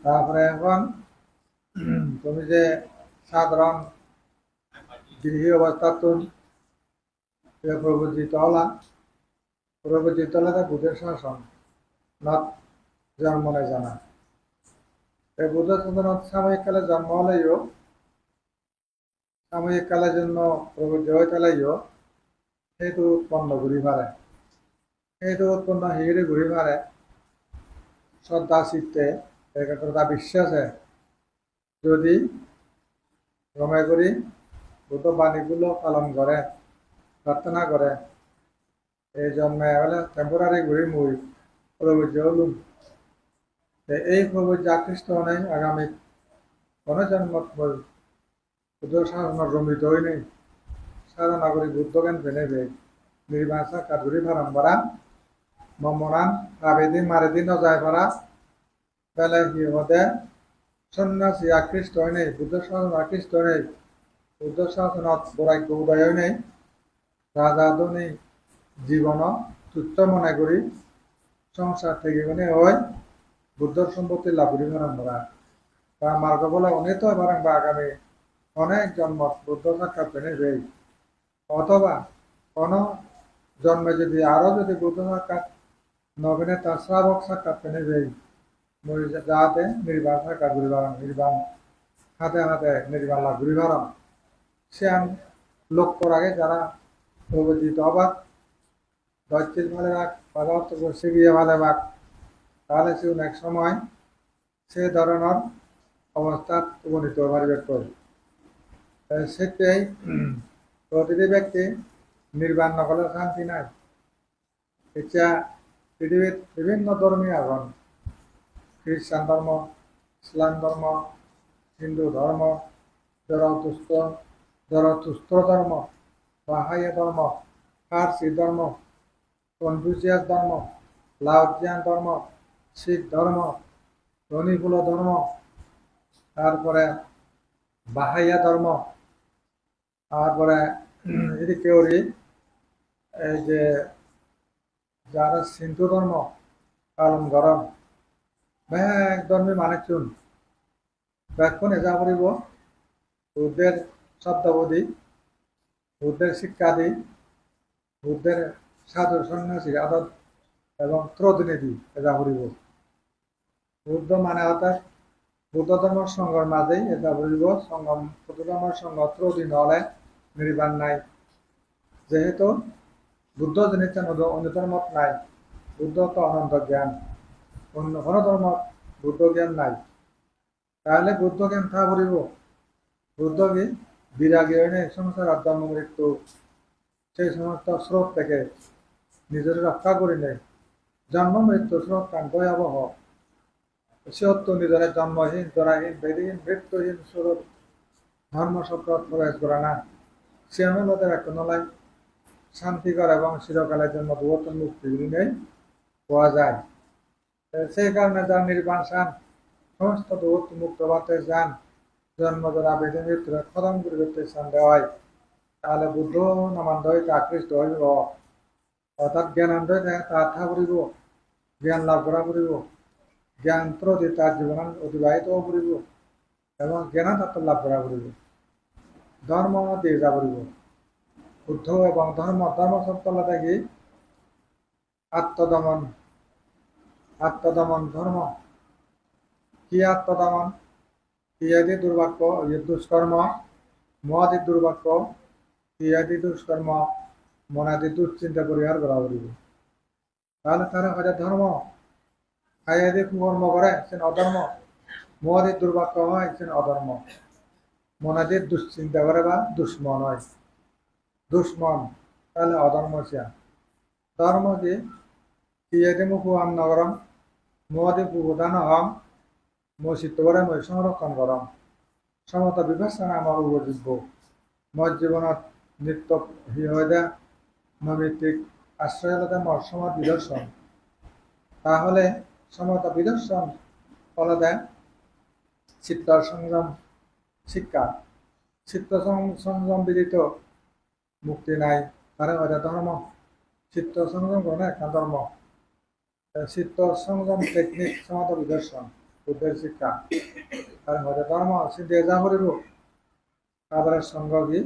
তারপরে এখন তুমি যে সাধারণ গৃহী অবস্থাতুন প্রবুজিত হলা, প্রবুজিত হলে বুধের শাসন নত জন্ম নেই জানা। এই বুধ সাধারণত সাময়িক কালে জন্ম হলেও সাময়িক কালের জন্য প্রবুদ্ধ হয়ে হলেও সেইটো উৎপন্ন ঘুরি পারে, সেইটো উৎপন্ন হিরে ঘুরি পারে শ্রদ্ধা চিত্তে একাগ্রতা বিশ্বাসে যদি রমে করি বুদ্ধ বাণীগুলো পালন করে প্রার্থনা করে এই জন্মে হলে টেম্পোরারি ঘুরি মুই প্রবুদ্ধ হলুম। এই প্রবুদ্ধ আকৃষ্ট নেই আগামী কোনো জন্মত বুদ্ধ সাধনা রমিত হই নেই সাধনা করি বুদ্ধজ্ঞান ফেনে বে নির্বাচা কাঠগুড়ি ভারম্বরা মমনান আবেদিন মারেদিন যায় পারা বেলে কি হদে সন্ন্যাসী আকৃষ্ট হয় নেই বুদ্ধ শাসন আকৃষ্ট নেই বুদ্ধ শাসনত বৈরাগ্য উদয় হয় নেই রাজা নেই জীবন তুচ্ছ মনে করি সংসার থেকে মানে হয় বুদ্ধ সম্পত্তি লাভ করি আমরা বা মার্গ বলে উনি তো এবার আগামী অনেক জন্ম বুদ্ধ সাক্ষাৎ পেনে যাই অথবা কোন জন্মে যদি আরো যদি বুদ্ধ সাক্ষাৎ নবীনে তার শ্রাবক সাক্ষাৎ পেনে যাই যাতে নির্বাণ সাক্ষাৎ ঘুরি বাড়ান নির্বাণ হাতে হাতে নির্বাণ লাভ ঘুরি বাড়ান সে লক্ষ্যর আগে যারা প্রবর্তিত অবাক দৈত্যিল ভালে রাখ বাজার তো শিখিয়ে ভালে বাক তাহলে সে অনেক সময় সে ধরনের অবস্থার উপনীত পারিবে করি সেটাই প্রতিটি ব্যক্তি নির্বাণ নকলে শান্তি নাই। এটা পৃথিবীর বিভিন্ন ধর্মীয় আগুন খ্রিস্টান ধর্ম ইসলাম ধর্ম হিন্দু ধর্ম জরতুস্ত্র ধর্ম বাহাই ধর্ম ফার্সি ধর্ম কনফুসিয়াস ধর্ম লাওজিয়ান ধর্ম শিখ ধর্ম রনিকুল ধর্ম তারপরে বাহাইয়া ধর্ম তারপরে এদিকে ওরি এই যে যারা সিন্ধু ধর্ম পালন গরম ব্যাগ ধর্মী মানুষজন ব্যাগক্ষণ এজা করিব বুদ্ধের শব্দাবধি বুদ্ধের শিক্ষাদি বুদ্ধের সাধু সন্ন্যাসী আদত এবং প্রতিনিধি এজা করিব বুদ্ধ মানে অর্থাৎ বুদ্ধ ধর্মের সংঘর মাঝেই এটা বলিব সংগম বুদ্ধ ধর্মের সংঘ ত্রদি নহলে নির্বাণ নাই যেহেতু বুদ্ধ জিনিসটা অন্য ধর্মত নাই বুদ্ধ তো অনন্ত জ্ঞান অন্য কোনো ধর্মত বুদ্ধ জ্ঞান নাই তাহলে বুদ্ধ জ্ঞান থা করিব বুদ্ধ কি বিরাগী হয় নাই সংসার জন্ম মৃত্যু সেই সমস্ত স্রোত থেকে নিজের রক্ষা করি নেই জন্ম মৃত্যু স্রোত কান ভয়াবহ সত্য নিজের জন্মহীন জরাহীন বেদীহীন মৃত্যুহীন স্বরূপ ধর্মচক্র প্রবেশ করে না সে অনুবাদে একটা নয় শান্তিকর এবং চিরকালের জন্য দুঃখ মুক্তি নেই পাওয়া যায় সেই কারণে যার নির্বাণ চান সমস্ত দুঃখ মুক্ত হতে চান জন্মজরা বেদে মৃত্যুর খতম করতে চান দেওয়ায় তাহলে বুদ্ধ নামান্ত হইতে আকৃষ্ট হইব অর্থাৎ জ্ঞানান্ত তা করিব জ্ঞান লাভ করা করিব জ্ঞান প্রতি তার জীবন অতিবাহিত করিব এবং জ্ঞানাতত্ত্ব লাভ করা করিব ধর্ম দিয়ে যা করিব বুদ্ধ এবং ধর্ম সত্তলা দেখি আত্মদমন আত্মদমন ধর্ম কি আত্মদমন ইয়াদি দুর্বাক্য দুষ্কর্ম মহাদি দুর্বাক্য ইয়াদি দুষ্কর্ম মনাদি দুশ্চিন্তা পরিহার করা করিব তাহলে তারা হয়তো ধর্ম আয়াদি কুকর্ম করে সে অধর্ম মহাদির দুর্বাক্য হয় সে অধর্ম মনাদির দুশ্চিন্তা করে বা দুশ্মন হয় দুশ্মন তাহলে অধর্ম সে ধর্ম কি ইয়াদি মুখু আম নগরম মহাদি প্রদান হম মই চিত্ত করে মই সংরক্ষণ করম সমতা বিবেচনা আমার উপযোগ্য মই জীৱনত নিত্য হি হয় দে নৈমিত্তিক আশ্রয় হলে মর সময় বিদর্শন তাহলে সমতা বিদর্শন ফলে দেয় চিত্তর সংযম শিক্ষা চিত্ত সংযম বিদিত মুক্তি নাই তারা ওইটা ধর্ম চিত্ত সংযম করে না একটা ধর্ম চিত্ত সংযম টেকনিক সমতা বিদর্শন বুদ্ধের শিক্ষা আর হতে ধর্ম সিদ্ধি যা করিব তাদের সঙ্গ কি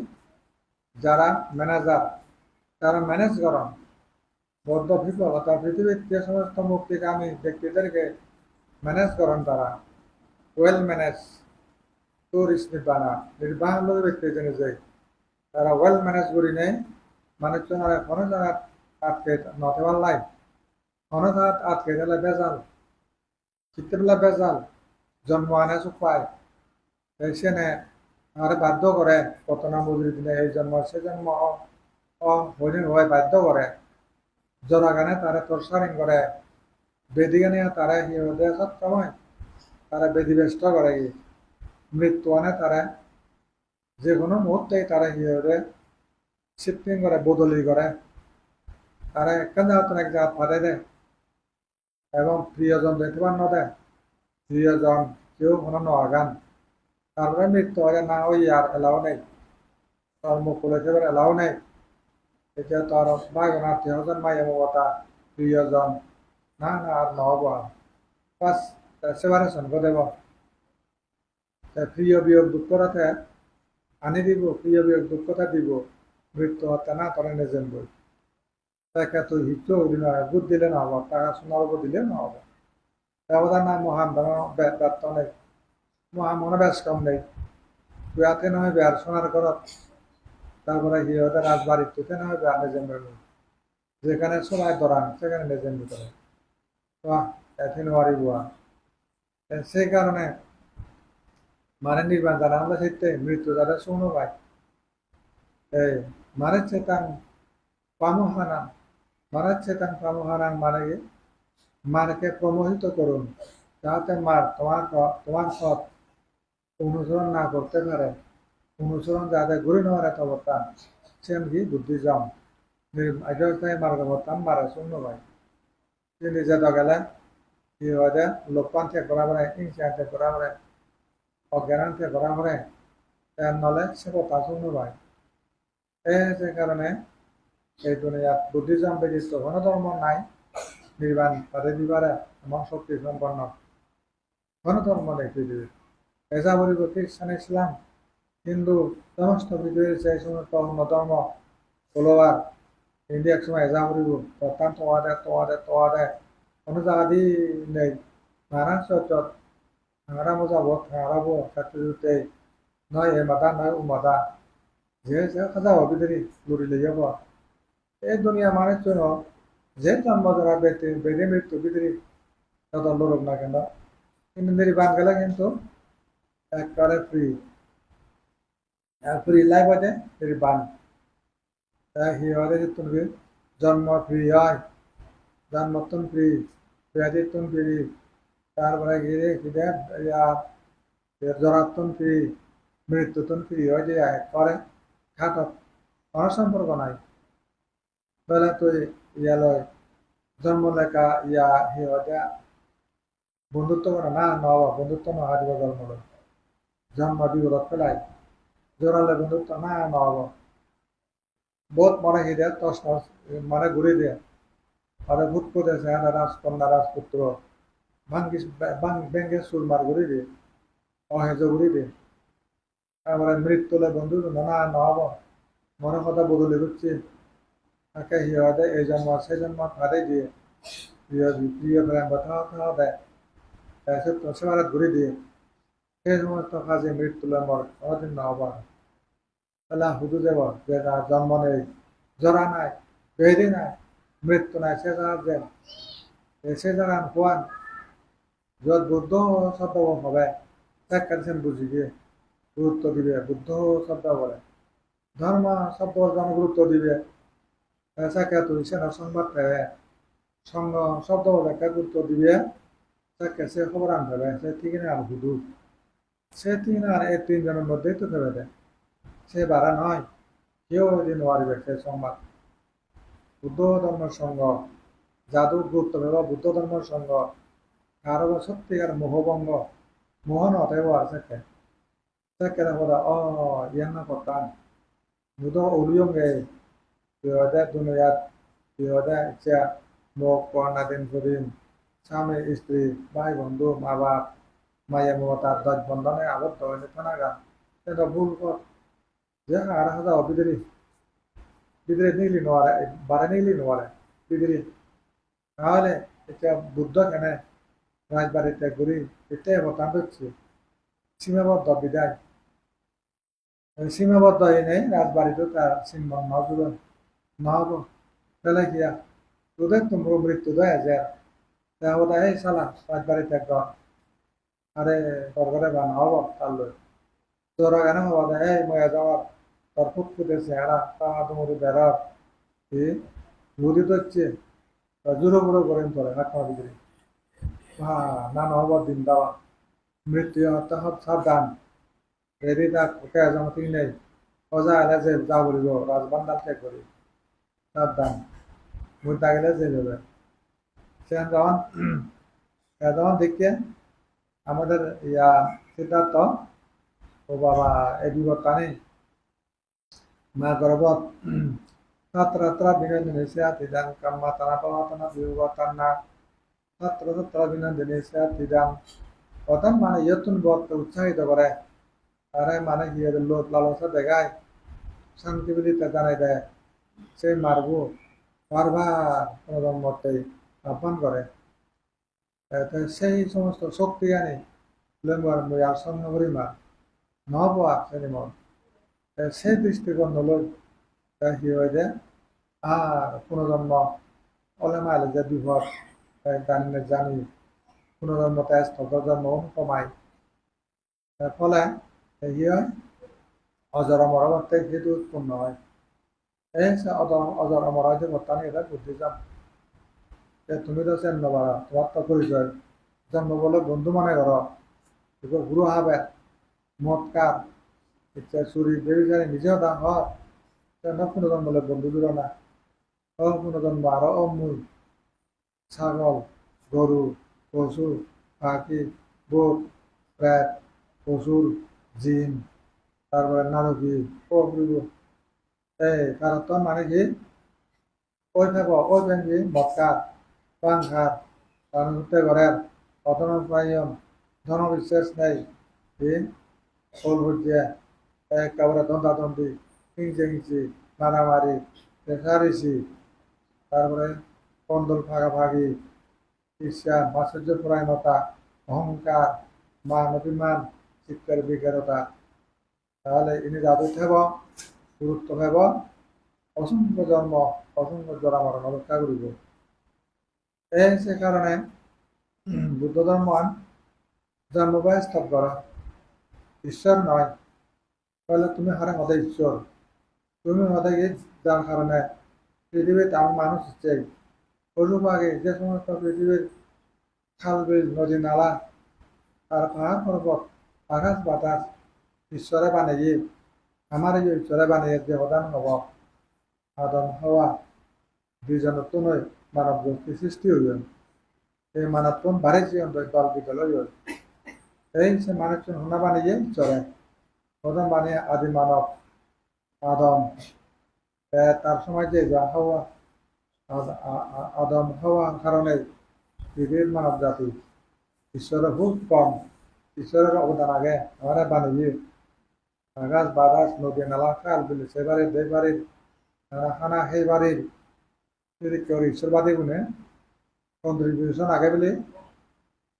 যারা ম্যানেজার তারা ম্যানেজ করেন বৌদ্ধ পিপল অর্থাৎ পৃথিবীর যে সমস্ত মুক্তিকামী ব্যক্তিদেরকে ম্যানেজ করেন তারা ওয়েল ম্যানেজ টুরিস্ট নির্বাণা নির্বাহ ব্যক্তি জেনে যায় তারা ওয়েল ম্যানেজ করি নেই মানুষজনের কোনো জায়গায় আটকে নতে পারলাই কোনো জায়গায় আটকে গেলে বেজাল চিত্তবেলা বেজাল জন্ম আনে পায় সেনে আর বাধ্য করে কত না বুঝি দিলে এই জন্ম সে জন্ম হরিণ হয় বাধ্য করে জনগানে তারা তরসারিং করে বেদিগানে তারা হিরোদে সব সময় তারা বেদিবেষ্ট করে মৃত্যু আনে তারা যে কোনো মুহূর্তেই তারা হিরোদে শিফটিং করে বদলি করে তারা একখান জায়গা এক জায়গা পাঠাই দেয় এবং প্রিয়জন দেখতে পান দেয় প্রিয়জন কেউ কোনো নগান তারপরে মৃত্যু হয়ে না ওই আর এলাও নেই তার মুখ খুলে সেবার এলাও নেই এতিয়া তার বাগন আত্মীয়জন মাইয়া মমতা প্রিয়জন না না আর নহব পাঁচ সেপারেশন করে দেব প্রিয় বিয়োগ দুঃখরাতে আনি দিব প্রিয় বিয়োগ দুঃখতা দিব মৃত্যু হত্যা না করে নেজেন বই তাকে তুই হিচো দিন বুধ দিলে নহব টাকা সোনার উপর দিলে নহব ব্যবধান না মহান ব্যর্থ নেই মহা মনে বেশ কম নেই বেয়াতে নহয় বেয়ার সোনার ঘরত তারপরে কি হতে রাজবাড়িতে নহয় বেয়ার নেজেন যেখানে সবাই ধরান সেখানে নেজেন করে এথিন ওয়ারি বুয়া সেই কারণে মানে নির্বাণ যারা আমরা সেতে মৃত্যু যারা শুনো ভাই এই মানে চেতান পামহানান মানে চেতান পামহানান মানে কি মারকে প্রমোহিত করুন যাতে মার তোমার সৎ অনুসরণ না করতে পারে অনুসরণ যাতে ঘুরে নেওয়ার এত অবস্থান সেন কি বুদ্ধিজম মার্গবর্তান মারে শূন্য ভাই কি নিজে দগেলে কি হয় লোকপান থেকে করা পরে হিংসা থেকে করা পরে অজ্ঞান থেকে করা পরে নলে সে কথা শূন্য ভাই সে কারণে এই দুনিয়াত বুদ্ধিজম ব্যতীত কোনো ধর্ম নাই নির্বাণ তাদের দিবারে এমন শক্তি সম্পন্ন কোনো ধর্ম নেই পৃথিবীর এসা বলিব খ্রিস্টান ইসলাম হিন্দু সমস্ত পৃথিবীর সেই সমস্ত অন্য ধর্ম ফলোয়ার হিন্দি এক সময় এসা বলিব প্রত্যান তোমাদের কোনো জায়গা দিয়ে নেই নানান চর্চত হাঁড়া মজা বোধ হাঁড়াবো চাকরিতে নয় এ মাদা নয় ও মাদা যে খাজা হবি দেরি লুড়ি লইয়া পর এই দুনিয়া মানুষ জন্য যে জন্ম যারা বেদে মৃত্যু বিদেরি তত লোক না কেন কিন্তু নির্বাণ গেলে কিন্তু একবারে ফ্রি লাইফ আছে নির্বাণ হিয়ারে তুমি জন্ম ফ্রি হয় জন্মতন ফ্রি ব্যাধিতন ফ্রি তারপরে গিয়ে জরাতন ফ্রি মৃত্যুতন ফ্রি হয় যে করে খাটত কোনো সম্পর্ক নাই তাহলে তুই ইয়ালয় জন্ম লেখা ইয়া হিয়া বন্ধুত্ব করে না নহব বন্ধুত্ব নহা দিব জন্ম জন্ম বিপদত পেলাই জোরালে বন্ধুত্ব না নহব বহুত মনে কি দিয়ে তস মানে ঘুরে দিয়ে আর ভূত প্রদেশে রাজকন্যা রাজপুত্র ব্যাংকে সুরমার ঘুরে দিয়ে অহেজ ঘুরে দিয়ে তারপরে মৃত্যুলে বন্ধু না নহব মনে কথা বদলে দিচ্ছি তাকে হিয়া দেয় এই জন্ম সেই জন্ম তাদের দিয়ে প্রিয় প্রেম কথা দেয় সেবারে ঘুরে দিয়ে সেই সমস্ত কাজে মৃত্যুলে মর কোনোদিন নহব তাহলে শুধু যাব যে জন্ম নেই জরা নাই বেদি নাই মৃত্যু নাই সে জায়গার যে সে জায়গার খোয়ান যত বুদ্ধ শব্দ হবে তাক কাছে বুঝি গিয়ে গুরুত্ব দিবে বুদ্ধ শব্দ বলে ধর্ম শব্দ জন গুরুত্ব দিবে তাকে তুই সেনা সংবাদ পাবে সঙ্গ শব্দ ব্যাখ্যা গুরুত্ব দিবে তাকে সে খবর আনতে হবে সে ঠিক না আর হুদু সে তিন আর এই তিনজনের মধ্যেই তো ভেবে দেয় সে বাড়া নয় কেউ দিন ওয়ারিবে সে সংবাদ বুদ্ধ ধর্মের সঙ্গ জাদু গুরুত্ব দেব বুদ্ধ ধর্মের সঙ্গ কারো সত্যিকার মোহভঙ্গ মোহন অতএব আছে তাকে দেখো ইয়ান না করতাম বুদ্ধ উলিয়ঙ্গে দুনিয়াত ইচ্ছা মুখ কর্ণাদিন করিম স্বামী স্ত্রী ভাই বন্ধু মা বাপ মায়া মমতার দশ বন্ধনে আবদ্ধ হইলে থানাগা এটা ভুল কর যে আর হাজা বিদেরি বিদেরি নিলি নোয়ারে বারে নিলি নোয়ারে বিদেরি তাহলে এটা বুদ্ধ কেন রাজবাড়িতে ঘুরি এটাই বতান হচ্ছে সীমাবদ্ধ বিদায় সীমাবদ্ধ এনে রাজবাড়িতে তার সিংহন নজুবেন নহব তাহলে কিয়া তোদের তোমরা মৃত্যু দেয় যে তাহলে এই সালা রাজবাড়িতে একদম আরে দরবারে বা নহব তার লই তোরা কেন হওয়া দেয় এই ময়া যাওয়ার তোর ফুটফুটে চেহারা তা তোমার বেড়ার কি বুঝি তো হচ্ছে জোরো বুড়ো করেন তোরে হাত ভিতরে না নহব দিন দেওয়া মৃত্যু হত্যাহত সাবধান এরি তাক ওকে জমতি নেই অজা এলে যে যা বলিব রাজবান্ডার ত্যাগ করি সাবধান মুদ্রা গেলে যে যাবে সে যখন দেখে আমাদের ইয়া সিদ্ধার্থ ও বাবা এই বিপদটা নেই মা গর্ভত তাত্রা বিনোদিনী সিয়াতিদান কাম্মা তানা পাওয়া তানা বিভবতান্না তাত্রা বিনোদিনী সিয়াতিদান প্রথম মানে ইয়তুন বত উৎসাহিত করে তারা মানে কি লোক লালসা দেখায় শান্তি বিদিতে জানাই দেয় সেই মারবো বারবার কোন মতে আহ্বান করে সেই সমস্ত শক্তি আনি লেম্বার আসন্ন পরিমাণ নহবা সেনিমন সেই দৃষ্টিকোণ হলো কি হয়ে যায় আর পুনর্জন্ম অলেমাইলে যে বিপদ জানি জানি পুনর্জন্মতে স্থল জন্ম কমায় ফলে কি হয় অজর মরবর্তে যেহেতু উৎপন্ন হয় এই অজর অমর যে বর্তমানে এটা বুদ্ধি যান তুমি তো চেন নবারা তোমার তো পরিচয় জন্ম বলে বন্ধু মনে করো গুরু হাবে মৎকার ইচ্ছা চুরি বেবিচারি নিজেও দাম হয় পুনর্জন্ম বলে বন্ধু দূর না পুনর্জন্ম আরো অমূল ছাগল গরু পশু পাখি বোট প্রেত পশুর জিন তারপরে নারকী প্রভৃতি এই কারণ তো মানে কি ওই থাকো ওই ব্যাংকি মৎকার পাংখার কারণ হতে ঘরের অধনপ্রায়ণ ধনবিশ্বাস নেই ফুল ভুজিয়া একেবারে দ্বন্দ্বাদ্বন্দ্বী হিংসে হিংসি মারামারি রেখারেখি তারপরে কন্দল ভাগাভাগি ঈর্ষা মাৎসর্য পরায়ণতা অহংকার মান অভিমান চিত্তের বিকারতা তাহলে ইনি যাদু থেব গুরুত্ব হেব অসংখ্য জন্ম অসংখ্য জরা মরণ অপেক্ষা করিব এই সে কারণে বুদ্ধ ধর্ম জন্মবায় স্তব করা ঈশ্বর নয় তাহলে তুমি হারে হদে ঈশ্বর তুমি হদে যার কারণে পৃথিবীতে আমি মানুষ চাই পশু পাখি যে সমস্ত পৃথিবীর খাল বিল নদী নালা আর পাহাড় পর্বত আকাশ বাতাস ঈশ্বরে বানিয়ে আমার এই ঈশ্বরে বানিয়ে যে প্রধান হব আদম হওয়া দুইজনের তো নয় মানব গোষ্ঠী সৃষ্টি হইবেন এই মানবপন বাড়িছে দল বিদ্যালয় এই সে মানুষজন হুনা বানিয়ে চলে প্রথম বানিয়ে আদি মানব আদম তার সময় যে হওয়া আদম হওয়ার কারণে পৃথিবীর মানব জাতি ঈশ্বরের খুব কম ঈশ্বরের অবদান আগে আমরা বানিয়ে আকাশ বাতাস নদী নালা খাল বিল সে বাড়ির দেশ বাড়ির খানা সেই বাড়ির ঈশ্বরবাদী গুণে কন্ট্রিবিউশন আগে বলে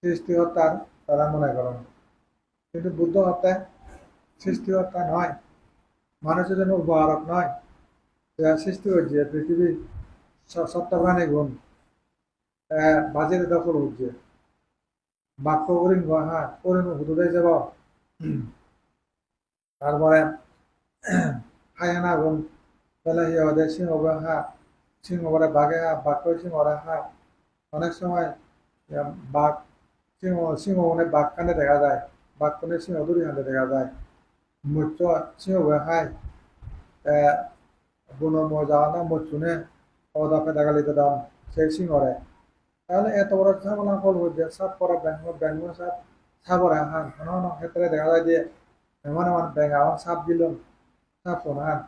সৃষ্টি হত্যার তারা মনে করেন কিন্তু বুদ্ধ হত্যায় সৃষ্টি হত্যা নয় মানুষের জন্য উপহারক নয় সৃষ্টি হচ্ছে পৃথিবী সপ্তাহানি গুণ বাজির দখল হচ্ছে বাক্য করিন হ্যাঁ করিন হুদুরে যাব তারপরে হায়ানা গুণ তাহলে ওদের সিংহ হ্যাঁ সিংহ বলে বাঘে হ্যাঁ বাক্য সিংহরা হ্যাঁ অনেক সময় বাঘ সিংহ সিংহ মানে বাঘ কানে দেখা যায় বাঘ কানে সিংহ দূরে হাতে দেখা যায় মৎস্য সিংহ খায় বুনো মজা না মৎস্যনে অদাপে দেখালিতে দাম সেই সিংহরে তাহলে এত বড় ছাগলা ফল হচ্ছে সাপ করা ব্যাঙ্গ সাপ সাপরে হান কোনো ক্ষেত্রে দেখা যায় যে এমন এমন ব্যাঙ্গ আমার সাপ দিল সাপ হান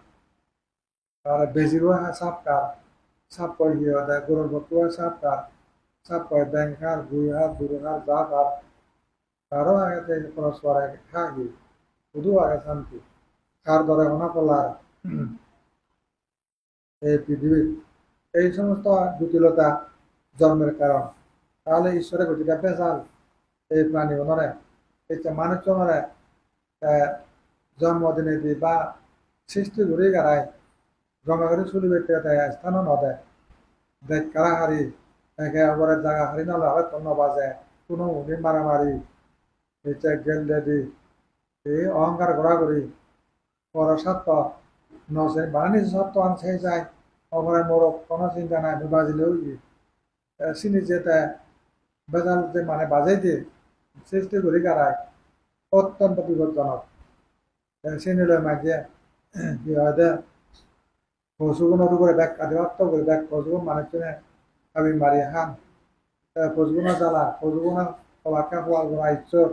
তাহলে বেজিরও হ্যাঁ সাপ কার সাপ কয় গিয়ে দেয় গরুর ভর্তুয়া সাপ কার সাপ কয় ব্যাঙ্গ হার গুই হার বুড়ো হার যা কার তারও আগে পরস্পর আগে থাকি শুধু আগে শান্তি কার ধরে মনে পড়লার এই পৃথিবীর এই সমস্ত জটিলতা জন্মের কারণ তাহলে ঈশ্বরের গতিটা পেশাল এই প্রাণী মনরে এই মানুষজনরে জন্মদিনে দি বা সৃষ্টি ঘুরে গাড়ায় জমা করে চুলি বেটে দেয় স্থানও নদেয় দেখ কারা হারি একে অপরের জায়গা হারি নাহলে হয় তন্ন বাজে কোনো উনি মারামারি এটা গেল দি এই অহংকার ঘোরাঘুরি পর সত্য নসে বাণী সত্য আনছে যায় অপরের মোরক কোনো চিন্তা নাই বাজিলেও চিনি যেতে বেজাল যে মানে বাজাই দিয়ে সৃষ্টি করি গাড়ায় অত্যন্ত বিপজ্জনক চিনিলে মাঝে কি হয় দে পশুগুণের উপরে ব্যাগ আধিপত্য করে ব্যাগ পশুগুণ মানুষজনে আমি মারি হান পশুগুণ জ্বালা পশুগুণ সবাকে খোয়া গোড়া ইচ্ছর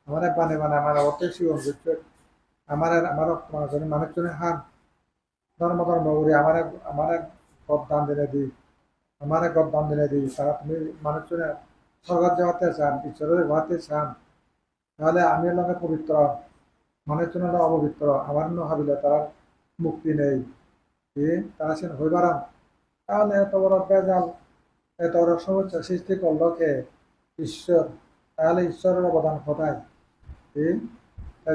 আমার বানে আমার অর্থে শিবন বুঝছে আমার মানুষজনে হান ধর্ম ধর্ম করি আমার গদ্দান দিনে দিই আমার গদ্দান দিনে দিই তারা তুমি মানুষজনে স্বর্গ যাওয়াতে চান ঈশ্বরের হওয়াতে চান তাহলে আমি লোকে পবিত্র মানুষজনের অপবিত্র আমার ভাবিলে তার মুক্তি নেই কি তারা সে হইবারান তাহলে এত বড় বেজাল এত বড় সমস্যা সৃষ্টি করলো কে ঈশ্বর তাহলে ঈশ্বরের অবদান কোথায় কি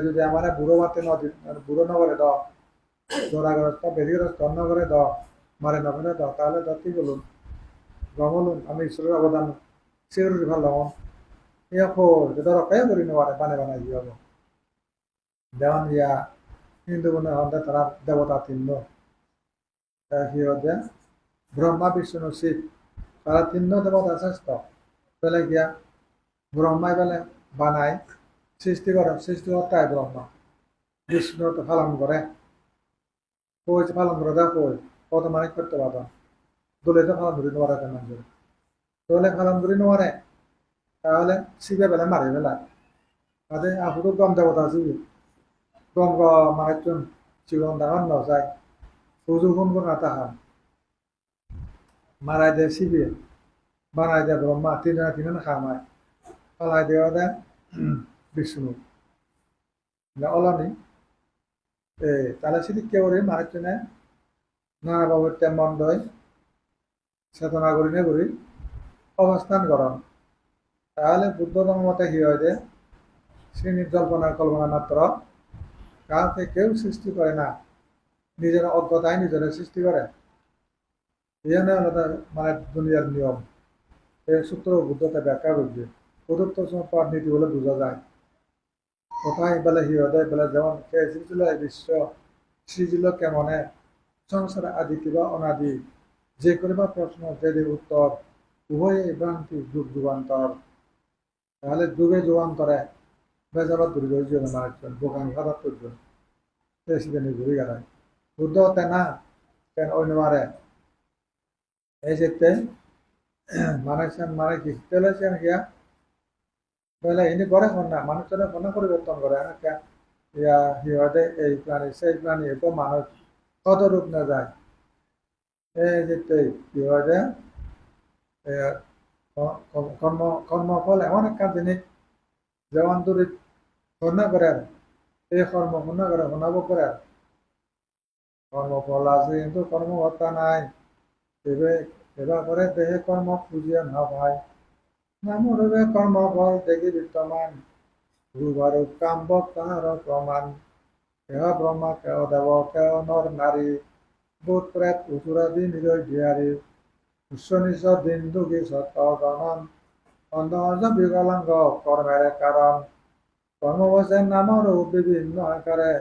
যদি আমার বুড়ো মাতে নদী বুড়ো নগরে দ জোড়াগ্রস্ত বেদিগ্রস্ত নগরে দ মারে নগরে দ তাহলে দ কি বলুন বলুন আমি ঈশ্বরের অবদান সিউরি ভালো যেটা রক্ষাই করি নেওয়ারে বানাই দিয়ে হবো দেওয়ান ইয়া হিন্দু মনে হতে তারা দেবতা তিন্ন কি হচ্ছে ব্রহ্মা বিষ্ণু শিব তারা তিন্ন দেবতা শ্রেষ্ঠ বেলে গিয়া ব্রহ্মাই বেলে বানায় সৃষ্টিকর্তাই ব্রহ্মা বিষ্ণু তো পালন করে কই পালন করে দেওয়া কই কত মানে করতে পারতাম দলে তো পালন করি নেওয়ার একটা মানুষ দলে পালন করি নেওয়ারে তাহলে শিবে বেলে মারি বেলা তাদের আপুটো গম দেবতা শিব গম মানুষজন জীবন দাহন ন যায় সুযোগ গুণ গুণ তাহান মারাই দে শিবে বানাই দে ব্রহ্মা তিনজনে খামায় পালাই দেওয়া দেয় বিষ্ণু অলনি তাহলে সেটি কেউ মানুষজনে নানা বাবুর তেমন দয় চেতনা করি নে করি অবস্থান করন তাহলে বুদ্ধ ধর্ম মতে কি হয় যে শ্রী কল্পনা মাত্র কাউকে কেউ সৃষ্টি করে না নিজের অজ্ঞতায় নিজের সৃষ্টি করে এই জন্য মানে দুনিয়ার নিয়ম এই সূত্র বুদ্ধতে ব্যাখ্যা করছে প্রদত্ত সম্পদ নীতি বলে বোঝা যায় কোথায় বেলে হিরদয় বেলে যেমন কে সৃজিল বিশ্ব সৃজিল কেমনে সংসার আদি কিবা অনাদি যে করিবা প্রশ্ন যে উত্তর উভয়ে ভ্রান্তি যুগ যুগান্তর তাহলে যুগে যুগান্তরে বেজাবার দূর করে জীবন মানুষজন বোকান খাবার করজন সেখানে ঘুরে গেলায় বুদ্ধ হতে না কেন অন্য মারে এই যে মানে কি তেলেছেন গিয়া তাহলে ইনি করে হন না মানুষজনের মনে পরিবর্তন করে ইয়া হিহতে এই প্রাণী সেই প্রাণী এত মানুষ কত রূপ না যায় এই যে কি হয় যে কর্মফল এমন একটা জিনিস যেমন দূরে ঘটনা করে এই কর্ম ঘটনা করে শোনাব করে কর্মফল আছে কিন্তু কর্মকর্তা নাই এবার করে দেহে কর্ম খুঁজিয়া না ভাই নামরূপে কর্মফল দেখি বিদ্যমান রূপারূপ কাম্ব তাহার প্রমাণ কেহ ব্রহ্মা কেহ দেব কেহ নর নারী ভূত প্রেত উচুরাদি নিরয় বিহারী উচ্চ নিচ দিন দুঃখী সত্য গণন অন্ধ বিকলাঙ্গ কর্মের কারণ কর্মবশের নামরূপ বিভিন্ন আকারে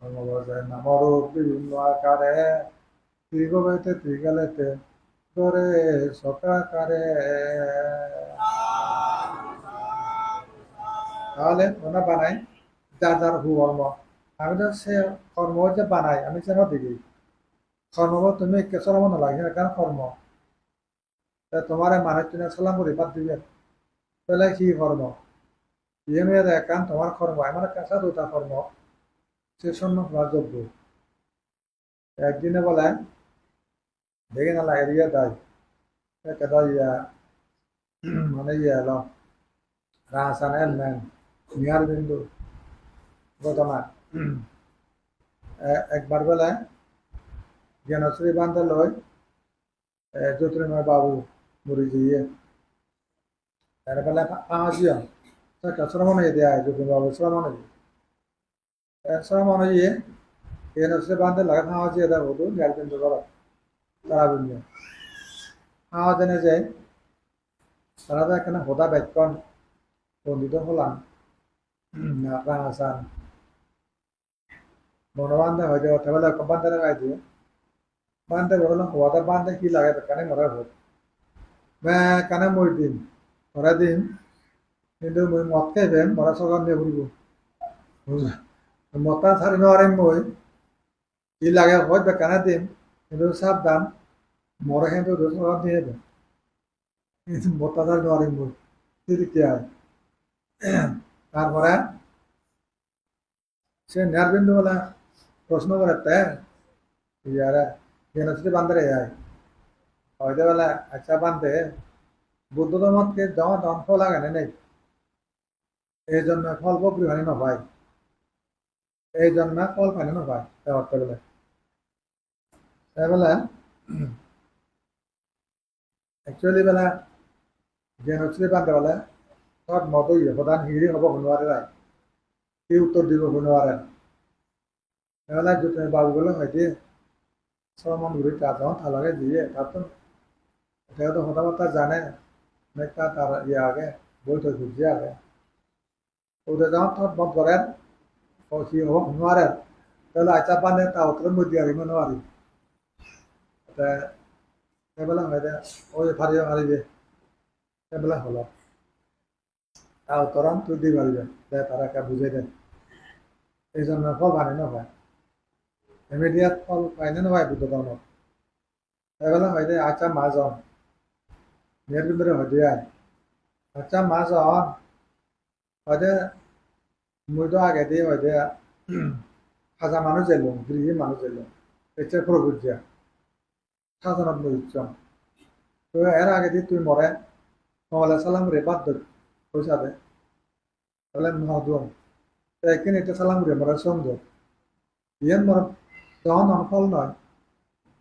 কর্মবশের নামরূপ বিভিন্ন আকারে ত্রিগবেতে ত্রিকালেতে করে সকাকারে তাহলে ওনা বানাই যার যার কর্ম আমি তো সে কর্ম যে বানাই আমি যেন দেখি কর্ম তুমি কেসর মনে লাগে কেন কর্ম তোমার মানুষজনে সালাম করে বাদ দিবে তাহলে কি কর্ম ইয়ে মেয়ে দেখান তোমার কর্ম আমার কাছে দুটা কর্ম সে সন্ন হওয়ার যোগ্য একদিনে বলে দেখে না লাগে দিয়ে দেয় কেদা ইয়া মানে ইয়ে এলো রাসান এলমেন নিয়ার বিন্দু ঘটনা একবার বেলায় জ্ঞানশ্রী বান্ধে লয় জ্যোতির্ময় বাবু মুড়ি দিয়ে তার বেলা পাঁচিও একটা শ্রমণ দেয়া জ্যোতির্ময় বাবু শ্রমণ শ্রমণ দিয়ে জ্ঞানশ্রী বান্ধে লাগে পাঁচিয়ে দেয় বধু নিয়ার বিন্দু করো তারা বিন্দু পাঁচ জনে যায় তারা তো এখানে হোদা ব্যাকরণ বন্দিত হলাম রাঙাসান বনবান্ধে হয়তো অথবা বান্ধে লাগাই দিয়ে বান্ধে বললো হওয়াতে বান্ধে কি লাগে কানে মরা হোক কানে মই দিম মরা দিম কিন্তু মই মদ খাইবেন মরা সকাল নিয়ে ঘুরব মতা ছাড়ি নোৱাৰিম মই কি লাগে হয় কানে দিম কিন্তু সাবধান মরে কিন্তু সকাল নিয়ে দেন কিন্তু মতা ছাড়ি নোৱাৰিম মই কি হয় তারপরে সে নেয়ারবিন্দু বলে প্রশ্ন করে ইয়ারা জেনশ্রী বান্ধে যায় হয়তো বলে আচ্ছা বান্ধে বুদ্ধ ধর্মকে জমা দন ফল লাগে নেই এই জন্য ফল প্রকৃতি নপায় এই জন্য ফল পানি নপায় অর্থ বলে তাই বলে একচুয়ালি বেলা জেনশ্রী বান্ধে বলে সব মতই প্রধান হিরি হব শুনোয়ারে রায় কি উত্তর দিব শুনোয়ারে এবেলা যদি বাবুগুলো হয়তো শ্রমণ ঘুরি কাজ তালাকে দিয়ে তার তো এটা তো কথাবার্তা জানে অনেকটা তার ইয়ে আগে বই তো খুঁজছে আগে ওদের যখন থট মত করেন ও কি হব নোৱারেন তাহলে আচ্ছা পানে তা উত্তর মধ্যে আরিব নোৱারি এবেলা হয়তো ওই ফারিয়ে ফারিবে এবেলা হলো তা উত্তরণ তুই দি পারিবে তারা কে বুঝে দেন এই জন্য ফল পানি নপায় ইমিডিয়েট ফল পাইনে নপায় বুদ্ধ ধর্ম এবেলা হয়তো আচ্ছা মাজন মেয়ের ভিতরে হয়তো আচ্ছা মাজন হয়তো মই তো আগে দিয়ে হয়তো হাজার মানুষ এলো গৃহী মানুষ এলো এটা প্রভুজ্যা সাধারণত বুঝছম তো এর আগে দিয়ে তুই মরে নহলে সালাম রে বাদ পয়সা দে তাহলে মহদুম একদিন এটা সালাম রে মরে সন্দেহ ইয়েন মর যখন ফল নয়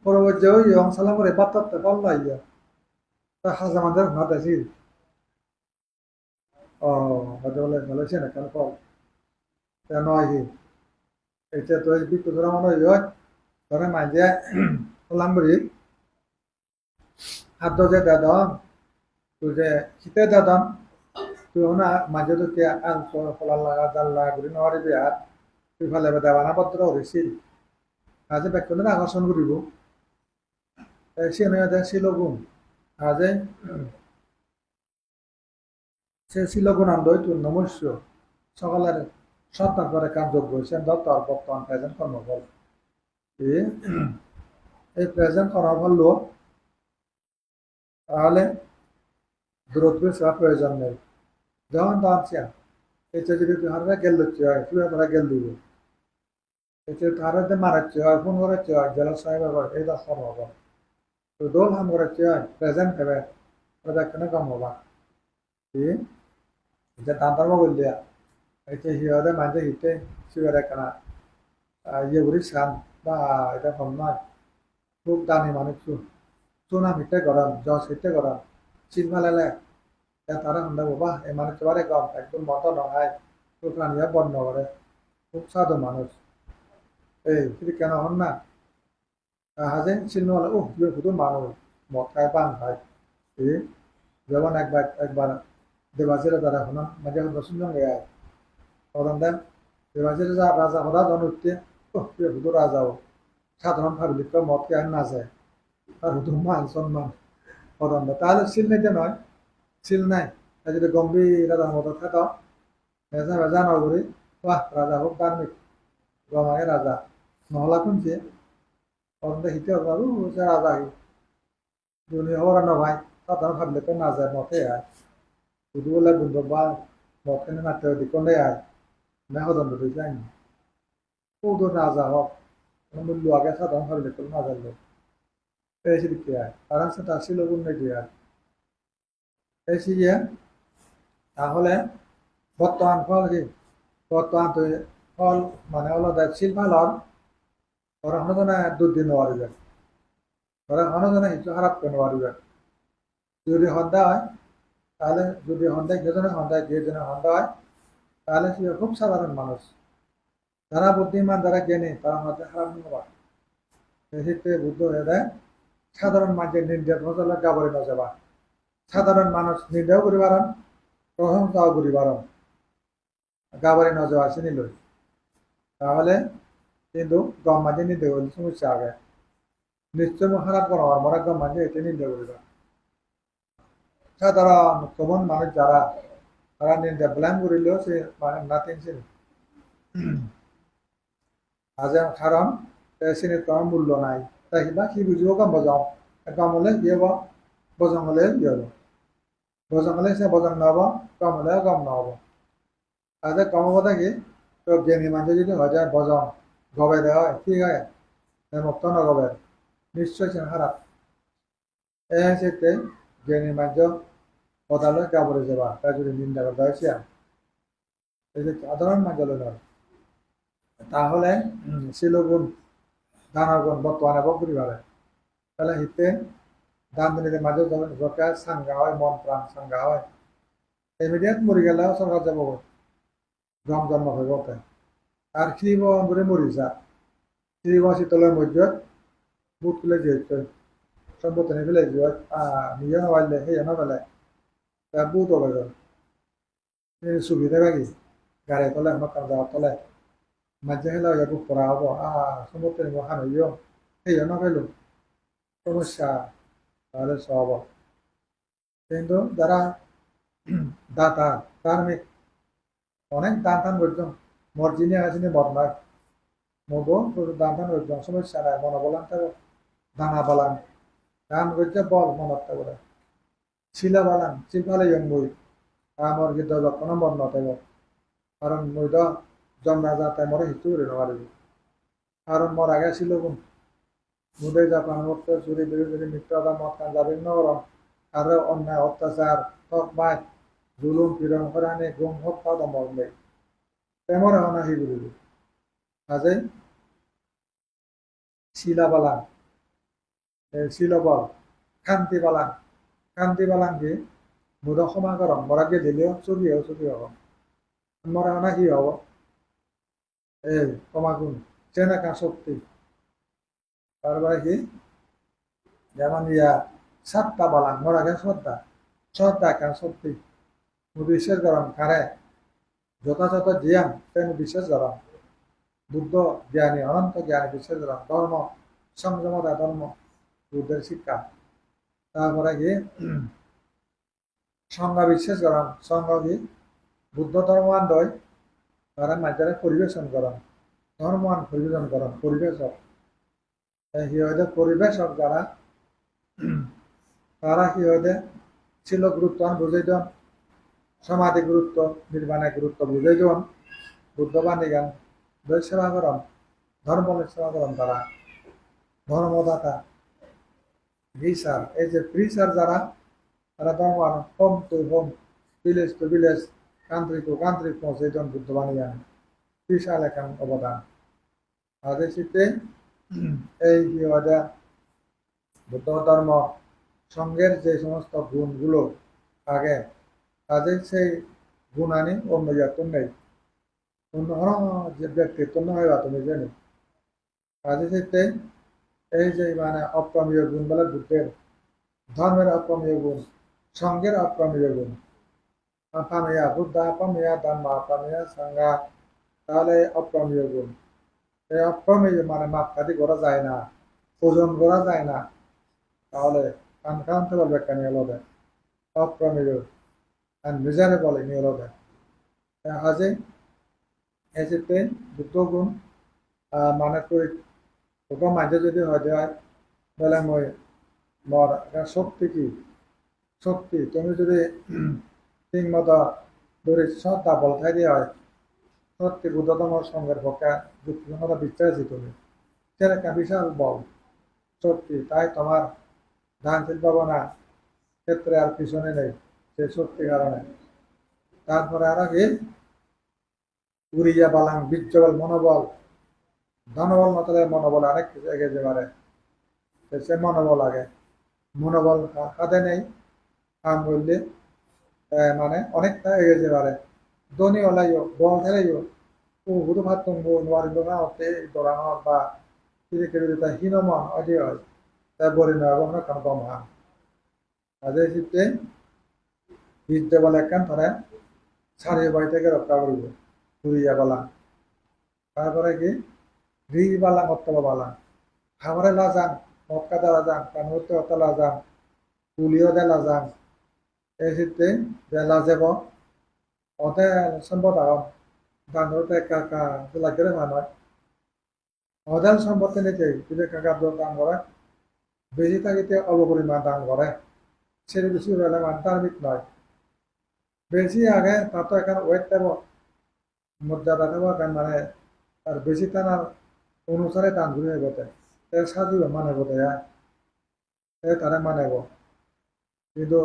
পরবর্তীও ইয়ং সালাম রে বাদ ফল নয় ইয়া তা হাজার মানুষের ঘর আছে ও হয়তো বলে বলেছে না কেন ফল নয় কি এটা তো বিপদ মনে হয় ধরে মাঝে সালাম করি হাত যে দাদন তুই যে শীতে দাদন তুই না মাঝে তো কে আল ফলার লাগা জাল লাগা ঘুরি নোৱাৰিবি হাত তুই ফালে দেৱানা পত্ৰ হৰিছিল আজি ব্যক্তিজনে আকৰ্ষণ কৰিব সে শিলগুণ আজি সে শিলগুণ আন্দোলন তুই নমস্য সকালের সত্তার করে কার্যযোগ্য হয়েছেন দত্তর বর্তমান প্রেজেন্ট কর্মফল এই প্রেজেন্ট কর্মফল লোক তাহলে দূরত্বের সেবা প্রয়োজন নেই যেমন দাঁড়াচ্ছেন এটা যদি তারা গেল দিচ্ছে হয় তুই তারা গেল দিব এটা তারা যে মারাচ্ছে হয় ফোন করাচ্ছে হয় জেলা সাহেব এই দশ কম হবো তো দোল হাম করাচ্ছে হয় প্রেজেন্ট হবে ওটা কেন কম হবা এটা দাঁতার বল দিয়া এটা হিয়ারে মাঝে হিতে সিগারে কেনা ইয়ে করি সান বা এটা কম নয় খুব দামি মানুষ চুনা হিতে গরম জস হিতে গরম চিন ফেলালে তারা সন্ধ্যা বাবা এই মানুষ চবারে কম একদম মত নহায় প্রাণীরা বন্ধ করে খুব সাধু মানুষ এই কিন্তু কেন হন না হাজে চিহ্ন হলে ও শুধু মানুষ মদ খায় পান খায় এই যেমন একবার দেবাজিরা তারা হন মাঝে শুনলাম গায় তখন দেন দেবাজিরা যা রাজা হরা জন উঠতে ও শুধু রাজাও সাধারণ পাবলিক মদ খেয়ে না যায় আর শুধু মান সম্মান হরণ তাহলে চিল নিতে নয় ছিল নাই যদি গম্ভীর রাজা মতো থাকা ভেজা ভেজা নগরী বাহ রাজা হোক ধার্মিক গমায় রাজা নহলা শুনছে অরন্দে হিতে হবু সে রাজা হি দুনিয়া হওয়ার ন ভাই সাধারণ ভাবলে তো না যায় মতে আয় শুধু বলে বন্ধু বা মত কেন নাট্য দিকলে আয় না হদন ধরে যায়নি কৌদ রাজা হোক মূল্য আগে সাধারণ ভাবলে তো না জানলো এই দিকে আয় কারণ সেটা ছিল গুণ দিয়ে আয় এই তাহলে বর্তমান ফল কি বর্তমান তুই ফল মানে হলো শিল ফালর ওরা হনজনে দুদিন পারিবে ওরা হনজনে কিছু খারাপ করে পারিবে যদি হন্দা হয় তাহলে যদি হন্দায় যেজনে হন্দায় যেজনে হন্দা হয় তাহলে সে খুব সাধারণ মানুষ যারা বুদ্ধিমান যারা জ্ঞানী তারা মধ্যে খারাপ হওয়া সেক্ষেত্রে বুদ্ধ হয়ে দেয় সাধারণ মানুষের নির্দেশ ফসল গাবরে না যাবা সাধারণ মানুষ নির্দেহ করি পারেন প্রশংসাও করি পারেন গাবরে না যাওয়া চিনি লই তাহলে কিন্তু গম মাঝে নির্দেহ করলে সমস্যা আগে নিশ্চয় খারাপ করা হয় মরা গম মাঝে এতে নির্দেহ করিবা সাধারণ কমন মানুষ যারা তারা নির্দেশ ব্ল্যাম করিলেও সে মানে নাথিং চিনি আজ কারণ চিনির কোনো মূল্য নাই তাই কিবা কি বুঝিব গম বজাও গম হলে কি হব বজং হলে কি হব বজং হলে সে বজং নহব গম হলে গম নহব আজ কম হব থাকি তো জ্ঞানী মানুষ যদি হয়ে যায় বজং গবে দেওয়া হয় ঠিক হয় মুক্ত নগবে নিশ্চয় সে খারাপ এই ক্ষেত্রে জ্ঞানী মানুষ পদালয় গাবরে যাবা তাই যদি নিন্দা করতে হয়েছে এই যে সাধারণ মানুষ নয় তাহলে শিলগুণ দানার গুণ বর্তমানে বকরি পারে তাহলে হিতে দান দিনীদের মাঝে যখন জকা সাঙ্গা হয় মন প্রাণ সাঙ্গা হয় ইমিডিয়েট মরি গেলেও সরকার যাব গম জন্ম হয়ে বলতে আর খিব করে মরি যা খিব শীতলের মধ্যে বুট খুলে যেতে সম্পত্তি নিয়ে ফেলে দিয়ে নিজে নবাইলে সেই নবেলে তা বুট হবে সুবিধা বাকি গাড়ি তলে মকান যাওয়ার তলে মাঝে হেলা হয়ে বুক করা হবো সম্পত্তি নিয়ে হান হইও সেই নবেলো সমস্যা তাহলে সব কিন্তু যারা দাতা ধার্মিক অনেক দান টান করতাম মর্জিনে আসিনি বদমাস মগো দান টান করতাম সমস্যা নাই মনে বলান থাকো দানা বালান দান করতে বল মনত থাকবে শিলা বালান শিল ফালে বই আমার কিন্তু যখন বন্ধ থাকবে কারণ মই তো জন্মা যাতে মরে হিচু করে নেওয়ারিবি কারণ মোর আগে ছিল কোন মুদে জাপান মত চুরি বিরোধী মিত্রতা মত কান যাবেন নরম আর অন্যায় অত্যাচার ঠক বাদ জুলুম পীড়ন করানে গুম হত্যা দমর নেই তেমন হনা হি বলিবি কাজে শিলা বালান শিলবল কান্তি বালান কি মুদ ক্ষমা করম মরাকে দিলেও চুরি হব মরা হনা কি হব এই ক্ষমা গুণ চেনাকা শক্তি তারপরে কি যেমন ইয়া সাতটা বালান মরাকে শ্রদ্ধা কান শক্তি বিশ্বাস গরম কারে যথাযথ জ্ঞান তেন বিশ্বাস গরম বুদ্ধ জ্ঞানী অনন্ত জ্ঞানী বিশ্বাস গরম ধর্ম সংযমতা ধর্ম বুদ্ধের শিক্ষা তারপরে কি সংজ্ঞা বিশ্বাস গরম সংঘ কি বুদ্ধ ধর্মান দয় তারা মাঝারে পরিবেশন গরম ধর্মান পরিবেশন গরম পরিবেশক সিহঁতে পরিবেশক যারা তারা সিহঁতে ছিল গুরুত্ব বুঝাই দেন সমাধি গুরুত্ব নির্বাণের গুরুত্ব বুঝাই দেন বুদ্ধবাণী গান দৈ সেবা করম ধর্ম সেবা করম তারা ধর্মদাতা ভিসার এই যে প্রিসার যারা তারা ধর্ম home to home village to village country to country পৌঁছে দেন বুদ্ধবাণী গান বিশাল এখন অবদান তাদের শীতে এই কি বুদ্ধ ধর্ম সঙ্গের যে সমস্ত গুণগুলো থাকে তাদের সেই গুণ আনি অন্য জাতন নেই অন্য যে ব্যক্তিত্ব নয় বা তুমি জানি তাদের ক্ষেত্রে এই যে মানে অপ্রমেয় গুণ বলে বুদ্ধের ধর্মের অপ্রমেয় গুণ সঙ্গের অপ্রমেয় গুণ আপামেয়া বুদ্ধ আপামেয়া ধর্ম আপামেয়া সংজ্ঞা তাহলে অপ্রমেয় গুণ এই অপ্রমেয় মানে মাপকাঠি করা যায় না ওজন করা যায় না তাহলে uncountable একটা নিয়ে হবে অপ্রমেয় unmeasurable নিয়ে হবে হাজে এসেতে দুটো গুণ মানে করি দুটো মাঝে যদি হয়ে যায় তাহলে মই মর শক্তি কি শক্তি তুমি যদি ঠিক মতো ধরে শ্রদ্ধা বলথাই দিয়ে হয় সত্যি বুদ্ধতম সঙ্গের পক্ষে যুক্তিসঙ্গত বিশ্বাসী তুমি সেটা একটা বিশাল বল শক্তি তাই তোমার ধান শিল্প না ক্ষেত্রে আর পিছনে নেই সেই শক্তির কারণে তারপরে আরো কি উড়িয়া বালাং বীর্যবল মনোবল ধনবল মতলে মনোবল অনেক কিছু এগিয়ে যেতে পারে সে মনোবল আগে মনোবল হাতে নেই কাম করলে মানে অনেকটা এগিয়ে যেতে পারে ধনী হলাইও বল থেলাইও ও হুদু ভাত তঙ্গু নোয়ারিল না হতে দৌড়ানোর বা কিছু কিছু যেটা হীনমন অধি হয় তা বলি না এবং কাম কম হা আজ শীতে বীর্য বলে একখান ধরে সারিয়ে বাড়ি থেকে রক্ষা করব ঘুরিয়া বালা তারপরে কি রি বালা মত্তবা বালা খাবারে লাজান মক্কা দে লাজান কানুতে অত লাজান পুলিও দে লাজান এই শীতে যে লাজেব অতে সম্পদ আগম দানতে কাকা লাগলে মানুষ অদাল সম্পত্তি নিতে যদি কাকা দান করে বেশি থাকিতে অল্প দান করে সেটা বেশি হলে তার মিত নয় বেশি আগে তার তো এখানে ওয়েট দেব মর্যাদা দেবো কেন মানে তার বেশি টানার অনুসারে দান ঘুরে গেতে সাজিব মানে বোধ তারা মানেব কিন্তু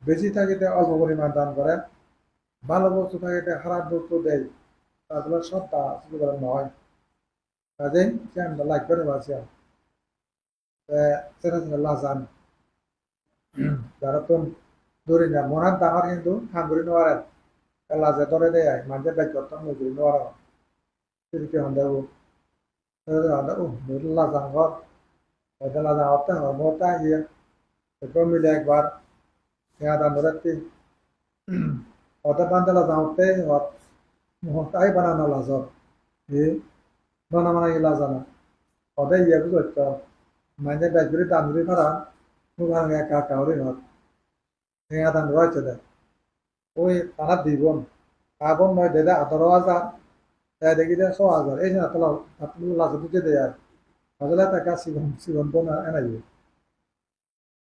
বেশি থাকিতে অল্প পরিমাণ দান করে ভালো বস্তু থাকিতে খারাপ বস্তু দেয় তারপরে সত্তা নয় কাজেই সে আমরা লাইক করে পাচ্ছি সেটা লাজান যারা তো ধরি না মনার ডাঙর কিন্তু খান ধরি নোয়ারেন লাজে ধরে দেয় মানুষের দায়িত্ব ধরি নোয়ার তিরিকে হন্দেব ও লাজান ঘর হয়তো লাজান হতে হয় মতা গিয়ে একদম মিলে একবার यहाँ धंधो होता बांधे लाजा होते होता ही बनाना लाजा ये बना बना ये लाजा ना होता ये भी सोचता मैंने बैचुरी तांदुरी भरा मुझे गया का और ही होत यहाँ धंधो है चले वो ये ताना दीवन काबन में दे दे अतरो आजार তাই দেখি দে 100,000 এই যে আতলা আতলা লাজা দিতে দেয় আর হজলা টাকা সিগন তো না এনাই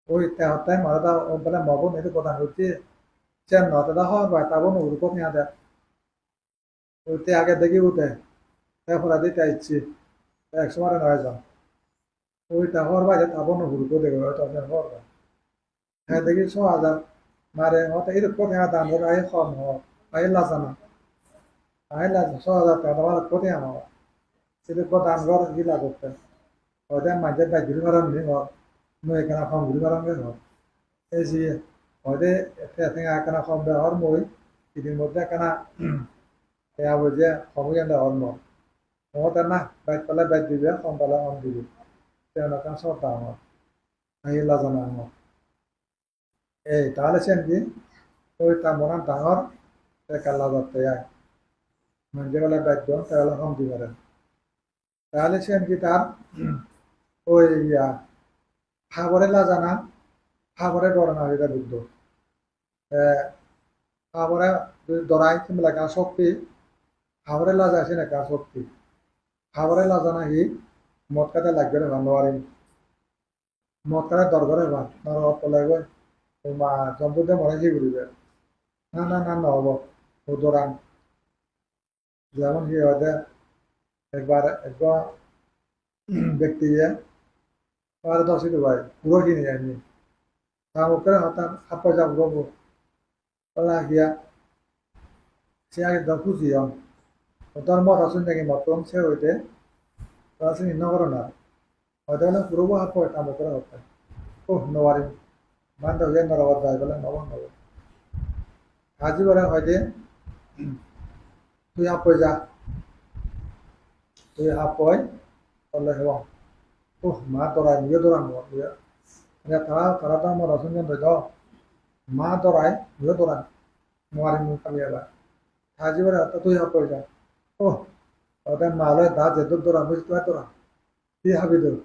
ওই তাই মারাদা বলে মবন এটা কথা হচ্ছে চেন নতদা হওয়ার বা তাবন উরুকো নিয়া দেয় ওইতে আগে দেখি উঠে তারপরে দিতে ইচ্ছি 100 মারে 9,000 ওইটা হওয়ার বাইরে তাবন উরুকো দেখে ওইটা হওয়ার হ্যাঁ দেখি 100,000 মারে হতে এরকম নিয়া দাম ধরে আই কম হয় আই লাজানা আই লাজ 100,000 টাকা আমার কোটি আমার সেটা দাম ঘর গিলা করতে ওইটা মাঝে বাইরে ঘুরে নিয়ে ঘর নয় এখানে কম ঘুরে ঘর এই যে ওইটা একটা এখানে কম ব্যবহার মই ইতির মধ্যে এখানে ya বুঝে কমিয়ে দেওয়া অন্য মত না বাইক পালে বাইক দিবে কম পালে কম দিবে তেওঁলোকে সব ডাঙৰ আহিলা জানা আমার এই তাহলে সেন কি ওই তা মনে ডাঙর কাল্লা ধরতে যায় মানে বেলা বাইক দেন তাহলে কম দিবে তাহলে সেন কি তার ওই খাবারে লাজানা খাবারে ডরানা হইতা বুদ্ধ খাবারে ডরাই কিংবা লাগা শক্তি খাবারে লাজা আছে না কার শক্তি খাবারে লাজা নাহি মদ খাতে লাগবে না নোয়ারিম মদ খাতে দরকারে ভাত নর তলাইবে মা জম্পুতে মনে কি ঘুরিবে না না না নহব ও দৌড়ান যেমন কি হয়তো একবার ব্যক্তি পারদর্শিত ভাই পুরো কিনে যায়নি তা ওকে হঠাৎ হাত যাব রব ওলা গিয়া সে আগে খুঁজি ধর্ম রাসুন নাকি মতন সে হইতে রাসুন নগর না হয়তো হলে পুরো হাত পয় কাম করে হতে ও নওয়ারি মান তো গেন নরবত যায় বলে নবন নব আজি বলে হয়তো তুই হাত পয় যা তুই হাত পয় তাহলে হেব ও মা দরাই নিয়ে দৌড়ান তারা তারা তো আমার রাসুন জন ধৈর্য মা দরাই নিয়ে দৌড়ান নওয়ারি মুখ কামিয়ে আজি বলে তুই হাত পয় যা ও ওদের মালে দা যেদুর দৌড়া বুঝতে হয় তোরা কি হাবি তোর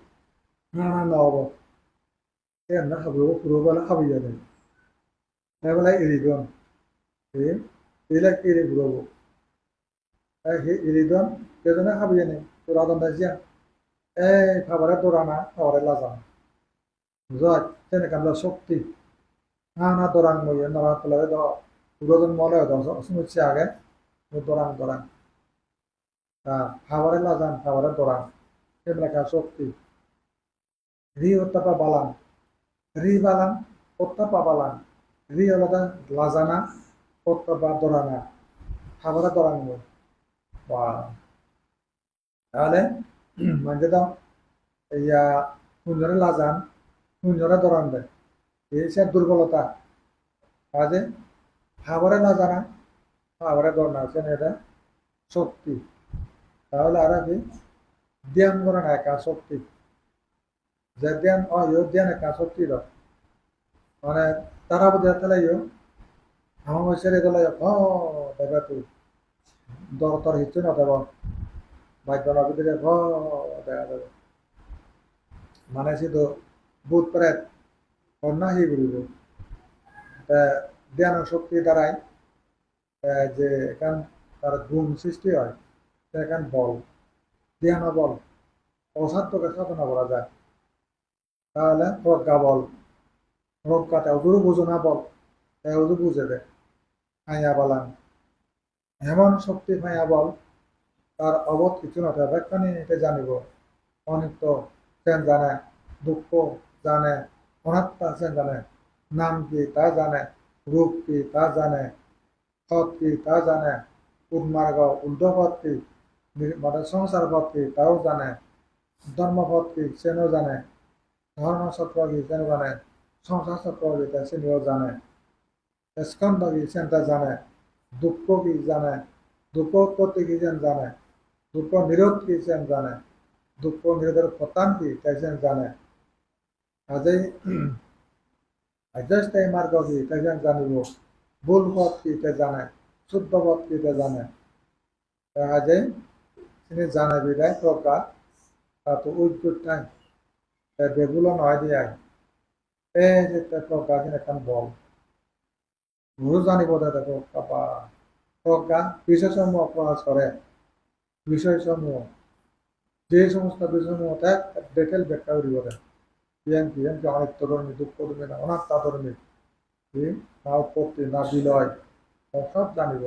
না না না হবো না হাবো পুরো বেলা হাবি যাবে এবেলা ইরিদন এলা ইরি ঘুরবো ইরিদন কেজনে হাবি জানে তোরা দন দাইছিয়া এই খাবারে তোরা না খাবারে লাজা বুঝাই তেনে কামলা শক্তি না না তোরাং মই নরা তলে দ পুরোজন মলে সমস্যা আগে তোরাং তোরাং খাবারে লাজান খাবারে দরান সেগুলা শক্তি রি হত্যা বালান রি বালান হত্যা বালান রি আলাদা লাজানা করতে বা ধরা না খাবারে ধরা নেব বা তাহলে মানে দাও ইয়া কুঞ্জরে লাজান কুঞ্জরে ধরান দেয় এই সে দুর্বলতা কাজে খাবারে না জানা খাবারে ধর না আছে এটা শক্তি তাহলে আর কি ধ্যান করে না একা শক্তি যে ধ্যান ধ্যান একা শক্তি দাও মানে তারা বোধ তাহলে আমার বয়সের এগুলো দেবে তুই দরকার হিচ্ছে না দেব ভাগ্য ভিতরে দেখা যাবে মানে শুধু ভূত প্রেত কন্যা হি বলিব জ্ঞান শক্তি দ্বারাই যে এখান তার গুণ সৃষ্টি হয় এখান বল জ্ঞান বল অসাধ্যকে সাধনা করা যায় তাহলে প্রজ্ঞা বল প্রজ্ঞাতে ওদেরও বোঝো না বল ওদের বুঝে দেয় ফাইয়া বালান এমন শক্তি ফাইয়া বল তার অবধ কিছু নয় ব্যাখ্যানি এটা জানিব অনিত্য সেন জানে দুঃখ জানে অনাত্মা সেন জানে নাম কি তা জানে রূপ কি তা জানে সৎ কি তা জানে উন্মার্গ উর্ধপথ কি মানে সংসার পথ কি তাও জানে ধর্মপথ কি সেনও জানে ধর্মসত্র কি সেন জানে সংসার সত্র কি সেনিও জানে স্কন্ধ কি সেনটা জানে দুঃখ কি জানে দুঃখ উৎপত্তি কি যেন জানে দুঃখ নিরোধ কি সেন জানে দুঃখ নিরোধের পতান কি তাই যেন জানে কাজেই আধ্যাত্মিক মার্গ কি তাই যেন জানিব ভুল পথ কি তে জানে শুদ্ধ পথ কি তে জানে কাজেই তিনি জানে বিদায় প্রজ্ঞা তাতো উদ্যোগ নাই বেগুলো নয় দিয়ে এই যে প্রজ্ঞা কিন্তু এখন বল বহু জানিব দেখো পাপা প্রজ্ঞা বিষয়সমূহ প্রকাশ করে বিষয়সমূহ যে সমস্ত বিষয়সমূহ ডিটেল ব্যাখ্যা করিব পিএম কি অনিত্য ধর্মী দুঃখ ধর্মী না অনাত্মা ধর্মী না উৎপত্তি না বিলয় সব জানিব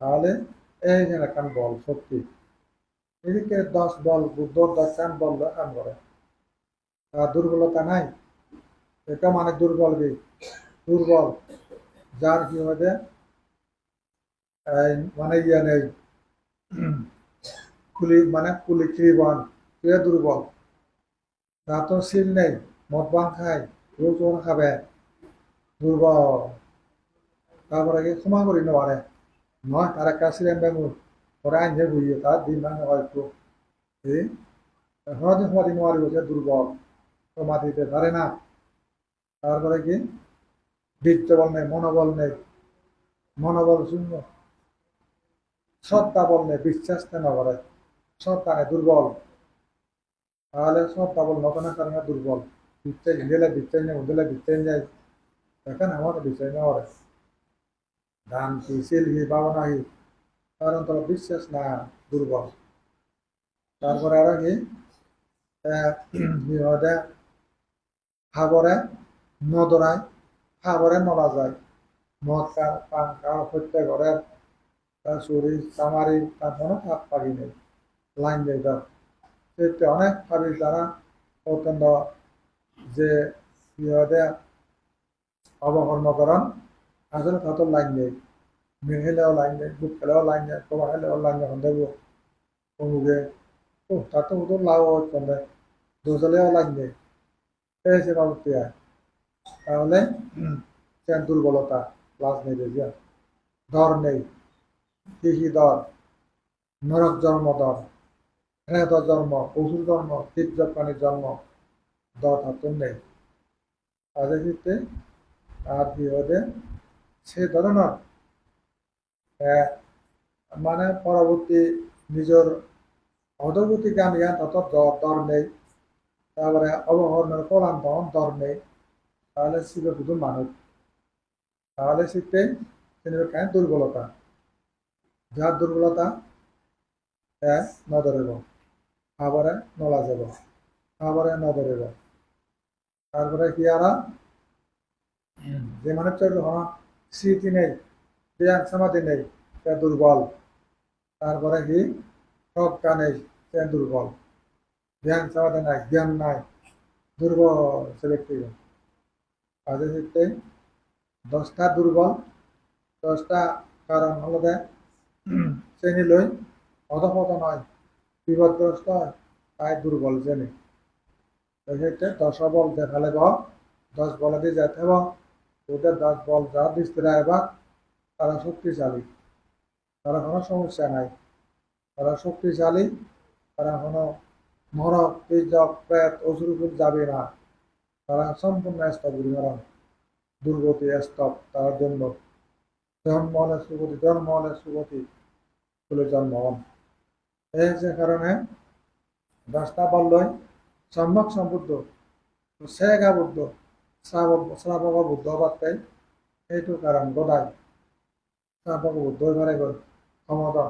তাহলে এই যে এখন বল শক্তি এদিকে 10 বল বুদ্ধ 10 বল কাম করে তার দুর্বলতা নাই এটা মানে দুর্বল কি দুর্বল যার কি হবে মানে ইয়ে নেই কুলি খিরিবান সে দুর্বল তার তো শিল নেই মদ ভাং খায় রোজ খাবে দুর্বল তারপরে কি ক্ষমা করি নেওয়ারে নয় তার একটা ছিলেন বেঙ্গুর পরে আইনে বুঝিয়ে তার দিন ভাঙে হয়তো সমাধি সমাধি নেওয়ারি বসে দুর্বল ক্ষমা দিতে পারে না তারপরে কি বীর্য বল নেই মনোবল শূন্য শ্রদ্ধা বল নেই বিশ্বাস কেন করে শ্রদ্ধা নেই দুর্বল তাহলে শ্রদ্ধা বল নতনের কারণে দুর্বল বিশ্বাস হিন্দিলে বিশ্বাস নেই উন্দিলে বিশ্বাস নেই দেখেন আমার বিশ্বাস নেওয়া ধান কি শিল কি ভাবনা কি কারণ তোর বিশ্বাস না দুর্বল তারপরে আরো কি খাবরে নদরায় খাবরে নলা যায় মদ কার পান কার হত্যা ঘরের তার শরীর চামারি তার কোনো হাত পাগি নেই লাইন নেই তার সেটা অনেক ভাবি তারা অত্যন্ত যে ইহদে অবকর্মকরণ আসলে তাত লাইন নেই মেহেলেও লাইন নেই বুক খেলেও লাইন নেই কমা খেলেও লাইন এখন দেবো অমুকে ও তার তো ওদের লাভ হচ্ছে দোজলেও লাইন নেই এই সে বাবুতে তাহলে সে দুর্বলতা লাভ নেই বুঝিয়া দর নেই কৃষি দর নরক জন্ম দর প্রেত জন্ম পশুর জন্ম তীর্য প্রাণীর জন্ম দর হাতুন নেই তাদের ক্ষেত্রে আর কি হবে সে ধরনের মানে পরবর্তী নিজের অধগতি জ্ঞান জ্ঞান তত দর নেই তারপরে অবহরণের কলান তখন দর নেই তাহলে শিবে শুধু মানুষ তাহলে শিখতে তিনি কেন দুর্বলতা যার দুর্বলতা নধরিব খাবারে নলা যাব খাবারে নধরিব তারপরে কি আর যে মানুষের স্মৃতি নেই জ্ঞান সমাধি নেই সে দুর্বল তারপরে কি প্রজ্ঞা নেই সে দুর্বল জ্ঞান সমাধি নাই জ্ঞান নাই দুর্বল সে ব্যক্তি কাজে ক্ষেত্রে 10টা দুর্বল 10টা কারণ হলো যে শ্রেণী লই অধপতন হয়, বিপদগ্রস্ত হয়, তাই দুর্বল শ্রেণী। তো সেক্ষেত্রে 10 বল দেখালে 10 বলে দিয়ে যেতে হবে, ওদের 10 বল যা দিচ্ছে এবার তারা শক্তিশালী, তারা কোনো সমস্যা নাই, তারা শক্তিশালী, তারা কোনো নরক তেজক প্রেত অসুরকুল যাবে না, তারা সম্পূর্ণ স্তব্ধ দুর্গতি স্তব তার জন্য জন্ম হলে সুগতি, জন্ম হলে সুগতি বলে জন্মন। এই যে কারণে 10টা বললই সম্যক সম্বুদ্ধ সেগা বুদ্ধ শ্রাবক বুদ্ধ বার্তাই এইটো কারণ গদাই শ্রাবক বুদ্ধ হইবারে ক্ষমতা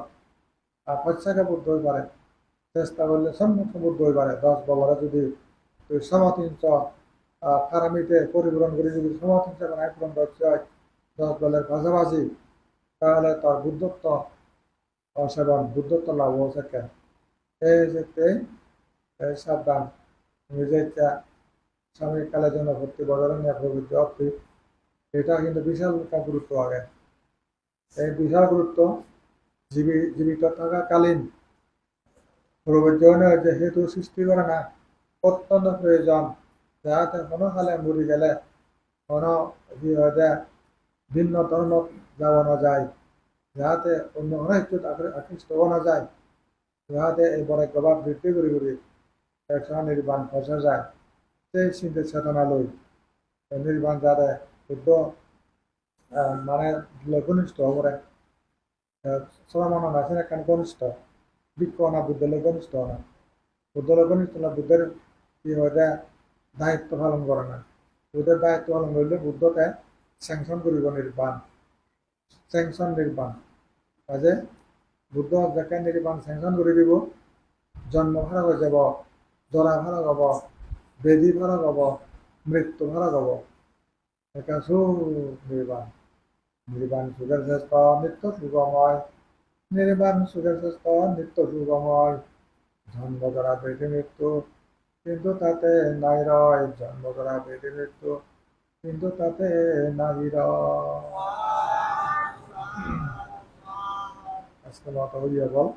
আর পশ্চাকে বুদ্ধ হইবারে চেষ্টা করলে সম্যক বুদ্ধ হইবারে 10 বলরে যদি তুই সমতিঞ্চ ফারামিতে পরিপূরণ করে যদি সমতিঞ্চ বানায় পূরণ করতে হয় 10 বলের পাশাপাশি, তাহলে তার বুদ্ধত্ব সেবন বুদ্ধত্ব লাভ হচ্ছে কেন। এই যে সাবধান নিজের স্বামী কালের জন্য ভর্তি বদলে নিয়ে প্রবৃত্তি অর্থী, এটা কিন্তু বিশাল একটা গুরুত্ব আগে। এই বিশাল গুরুত্ব জীবিত থাকাকালীন প্রবৃত্তি যে হেতু সৃষ্টি করে না অত্যন্ত প্রয়োজন, যাতে কোনো কালে মরি গেলে কোনো কি হয় যে ভিন্ন ধর্ম যাওয়ানো যায়, যাতে অন্য একটু আকৃষ্ট হওয়া যায়, যাতে এই বড় প্রভাব বৃদ্ধি করে করে একসময় নির্বাণ ফসা যায়, সেই চিন্তা চেতনা লই নির্বাণ যাতে শুদ্ধ মানে ঘনিষ্ঠ হবরে সমান আছে এখানে ঘনিষ্ঠ বিক্ষ না বুদ্ধের ঘনিষ্ঠ না, বুদ্ধের ঘনিষ্ঠ না বুদ্ধের কি হয় যে দায়িত্ব পালন করে না, বুদ্ধের দায়িত্ব পালন করলে বুদ্ধকে স্যাংশন করিব নির্বাণ, স্যাংশন নির্বাণ কাজে বুদ্ধ যাকে নির্বাণ স্যাংশন করে দিব, জন্ম ভাড়া হয়ে যাব, জরা ভাড়া হব, বেদি ভাড়া হব, মৃত্যু ভাড়া হব, এটা নির্বাণ, নির্বাণ সুখের শ্রেষ্ঠ নিত্য সুগময়, নির্বাণ সুখের শ্রেষ্ঠ নিত্য সুগময়, জন্ম করা বেদি মৃত্যু কিন্তু তাতে নাই রয়, জন্ম করা বেদি মৃত্যু কিন্তু তাতে নাই রয়। আজকে মতো হইয়া বল।